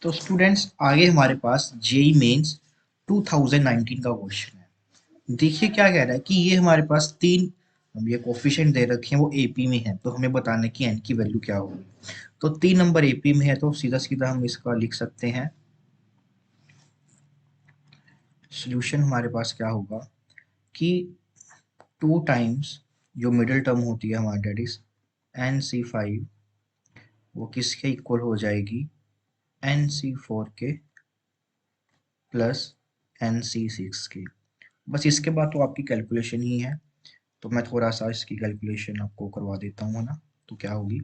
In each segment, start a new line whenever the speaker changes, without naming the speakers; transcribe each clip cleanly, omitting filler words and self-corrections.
तो स्टूडेंट्स आगे हमारे पास जेई मेंस 2019 का क्वेश्चन है। देखिए क्या कह रहा है कि ये हमारे पास तीन ये कोफिशिएंट दे रखे हैं, वो एपी में है, तो हमें बताना है कि एन की वैल्यू क्या होगी। तो 3 नंबर एपी में है, तो सीधा सीधा हम इसका लिख सकते हैं। सोल्यूशन हमारे पास क्या होगा कि 2 टाइम्स जो मिडिल टर्म होती है हमारी, डेट इज NC5, वो किसके इक्वल हो जाएगी, NC4 के प्लस NC6 के। बस इसके बाद तो आपकी कैलकुलेशन ही है। तो मैं थोड़ा सा इसकी कैलकुलेशन आपको करवा देता हूँ, है ना। तो क्या होगी,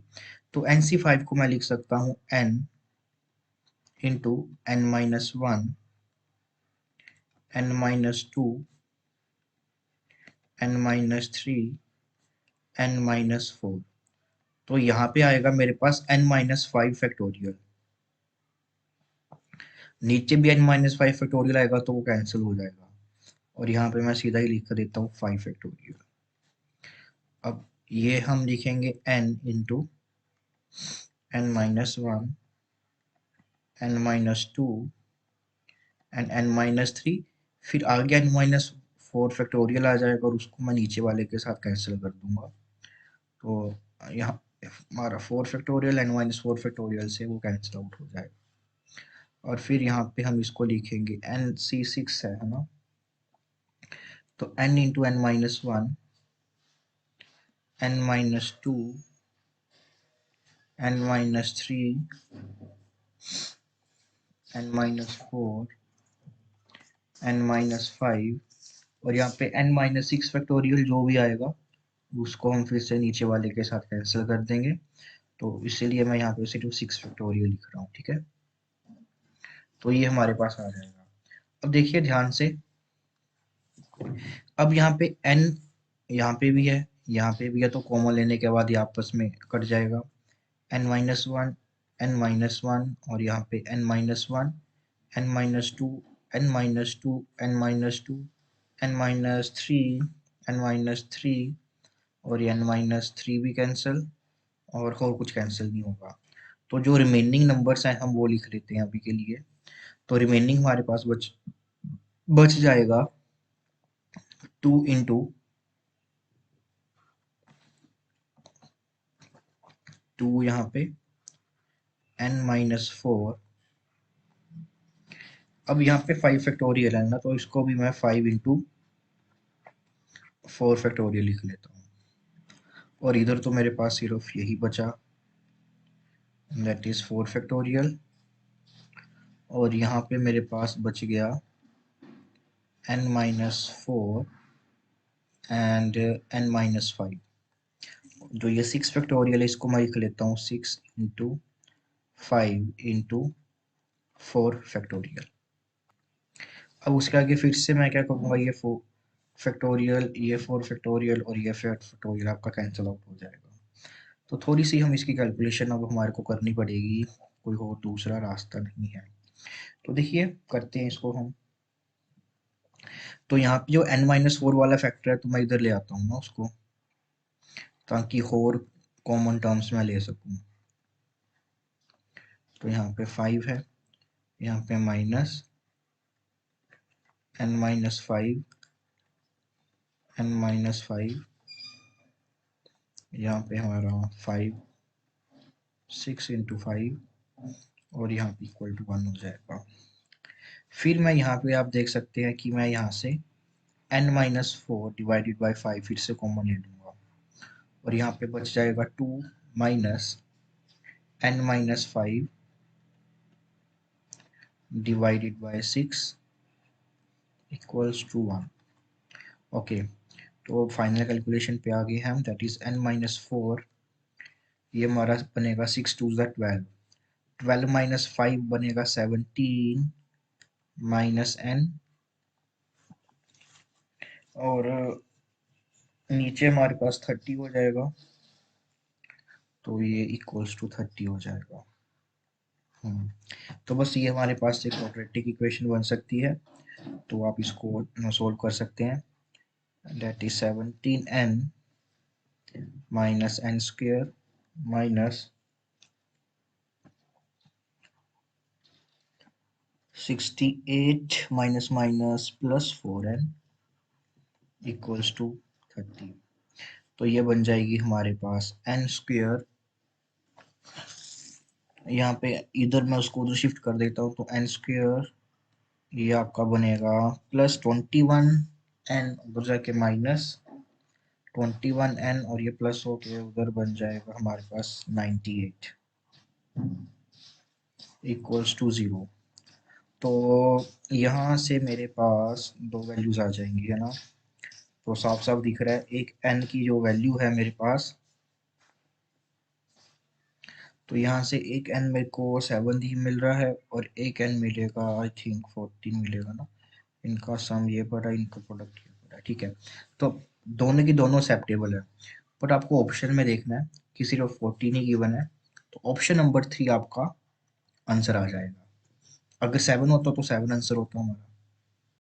तो NC5 को मैं लिख सकता हूँ N into N-1, N-2, N-3, N-4। तो यहाँ पे आएगा मेरे पास N-5 फैक्टोरियल। नीचे भी N-5 फैक्टोरियल आएगा तो वो कैंसिल हो जाएगा, और यहाँ पे मैं सीधा ही लिख कर देता हूँ 5 फैक्टोरियल। अब ये हम लिखेंगे N into N-1, N-2 and N-3, फिर आगे N-4 फैक्टोरियल आ जाएगा और उसको मैं नीचे वाले के साथ कैंसिल कर दूंगा। तो यहाँ हमारा 4 फैक्टोरियल N-4 फैक्टोरियल से वो कैंसिल आउट हो जाएगा। और फिर यहाँ पे हम इसको लिखेंगे NC6 है ना। तो N into N-1, N-2, N-3, N-4, N-5, और यहाँ पे N-6 फैक्टोरियल जो भी आएगा उसको हम फिर से नीचे वाले के साथ कैंसिल कर देंगे। तो इसीलिए मैं यहाँ पे सिर्फ 6 फैक्टोरियल लिख रहा हूँ, ठीक है। तो ये हमारे पास आ जाएगा। अब देखिए ध्यान से, अब यहाँ पे n यहाँ पे भी है, यहाँ पे भी है, तो कॉमन लेने के बाद ये आपस में कट जाएगा। N-1, N-1, और यहाँ पे N-1, N-2, N-2, N-2, N-3, N-3, और ये N-3 भी कैंसिल, और कुछ कैंसिल नहीं होगा। तो जो रिमेनिंग नंबर्स हैं हम वो लिख लेते हैं अभी के लिए। तो रिमेनिंग हमारे पास बच जाएगा 2 इंटू 2, यहाँ पे N-4। अब यहाँ पे 5 फैक्टोरियल है ना, तो इसको भी मैं 5 इंटू 4 फैक्टोरियल लिख लेता हूँ। और इधर तो मेरे पास सिर्फ यही बचा, दैट इज 4 फैक्टोरियल। और यहाँ पे मेरे पास बच गया N-4 एंड N-5। जो ये 6 फैक्टोरियल है इसको मैं लिख लेता हूँ 6 इंटू 5 इंटू 4 फैक्टोरियल। अब उसके आगे फिर से मैं क्या करूँगा, ये 4 फैक्टोरियल, ये 4 फैक्टोरियल और ये 4 फैक्टोरियल आपका कैंसिल आउट हो जाएगा। तो थोड़ी सी हम इसकी कैलकुलेशन अब हमारे को करनी पड़ेगी, कोई और दूसरा रास्ता नहीं है। तो देखिए करते हैं इसको हम। तो यहाँ पे जो N-4 वाला फैक्टर है तो मैं इधर ले आता हूँ ना उसको, ताकि और कॉमन टर्म्स में ले सकूँ। तो यहाँ पे 5 है, यहाँ पे माइनस N-5, N-5, यहाँ पे हमारा 5, 6 इंटू 5, और यहाँ पे इक्वल टू 1 हो जाएगा। फिर मैं यहाँ पे आप देख सकते हैं कि मैं यहाँ से N-4 डिवाइडेड बाई 5 फिर से कॉमन ले लूँगा, और यहाँ पे बच जाएगा 2 minus N-5 divided by 6 equals to 1। Okay, तो फाइनल कैलकुलेशन पे आ गए हम, दैट इज N-4, ये हमारा बनेगा 6 2 12, 12 माइनस 5 बनेगा 17 माइनस n, और नीचे हमारे पास 30 हो जाएगा, तो ये इक्वल्स टू 30 हो जाएगा। तो बस ये हमारे पास एक क्वाड्रेटिक इक्वेशन बन सकती है, तो आप इसको सॉल्व कर सकते हैं। That is 17n minus n square minus 68 minus minus plus 4n equals to 30। तो ये बन जाएगी हमारे पास n स्क्वेयर, यहाँ पे इधर मैं उसको उधर शिफ्ट कर देता हूँ, तो n स्क्वेयर ये आपका बनेगा प्लस 21n, उधर जाके माइनस 21n, और ये प्लस होके उधर बन जाएगा हमारे पास 98 इक्वल्स टू 0। तो यहाँ से मेरे पास दो वैल्यूज आ जाएंगी, है ना। तो साफ साफ दिख रहा है, एक n की जो वैल्यू है मेरे पास, तो यहाँ से एक n मेरे को 7 ही मिल रहा है, और एक n मिलेगा आई थिंक 14 मिलेगा ना। इनका सम ये पड़ा, इनका प्रोडक्ट ये पड़ा, ठीक है। तो दोनों की दोनों एक्सेप्टेबल है, बट आपको ऑप्शन में देखना है कि सिर्फ 14 ही गिवन है, तो ऑप्शन नंबर 3 आपका आंसर आ जाएगा। अगर 7 होता तो 7 आंसर होता हमारा।